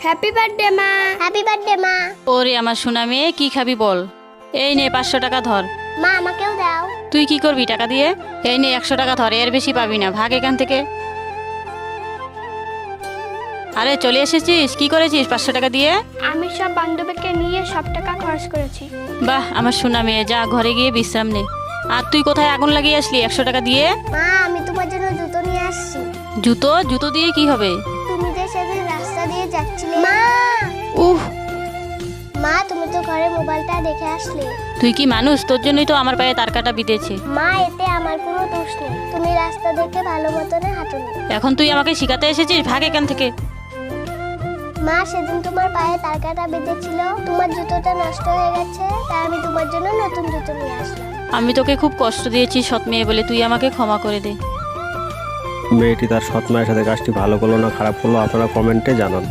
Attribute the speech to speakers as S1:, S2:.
S1: Happy birthday মা।
S2: Happy birthday মা।
S3: ওরে আমার সোনা মেয়ে, কি খাবি বল? এই নে 500 টাকা ধর।
S2: মা আমাকেও দাও।
S3: তুই কি করবি টাকা দিয়ে? এই নে 100 টাকা ধর, এর বেশি পাবি না, ভাগ এখান থেকে। আরে চলে এসেছিস, কি করেছিস 500 টাকা দিয়ে?
S1: আমি সব বান্ধবীকে নিয়ে সব টাকা খরচ করেছি।
S3: বাহ আমার সোনা মেয়ে, যা ঘরে গিয়ে বিশ্রাম নে। আর তুই কোথায় আগুন লাগিয়ে আসলি 100 টাকা দিয়ে?
S2: মা আমি তোমার জন্য জুতো নিয়ে আসছি।
S3: জুতো? জুতো দিয়ে কি হবে?
S2: তুমি যে সেদিন রাস্তা দিয়ে যাচ্ছিলে। মা
S3: উহ,
S2: মা তুমি তো ঘরে মোবাইলটা দেখে আসলে।
S3: তুই কি মানুষ? তোর জন্যই তো আমার পায়ে তার কাটা বিঁধেছে।
S2: মা এতে আমার কোনো দোষ নেই, তুমি রাস্তা দেখে ভালো মতনে হাঁটুনি।
S3: এখন তুই আমাকে শিখাতে এসেছিস, ভাগ এখান থেকে।
S2: মা সেদিন তোমার পায়ে তার কাটা বেঁধেছিল, তোমার জুতোটা নষ্ট হয়ে গেছে, তাই আমি তোমার জন্য নতুন জুতো নিয়ে আসলাম।
S3: আমি তোকে খুব কষ্ট দিয়েছি সৎ মেয়ে বলে, তুই আমাকে ক্ষমা করে দে।
S4: মেয়েটি তার সৎ মায়ের সাথে কাজটি ভালো করলো না খারাপ করলো আপনারা কমেন্টে জানান।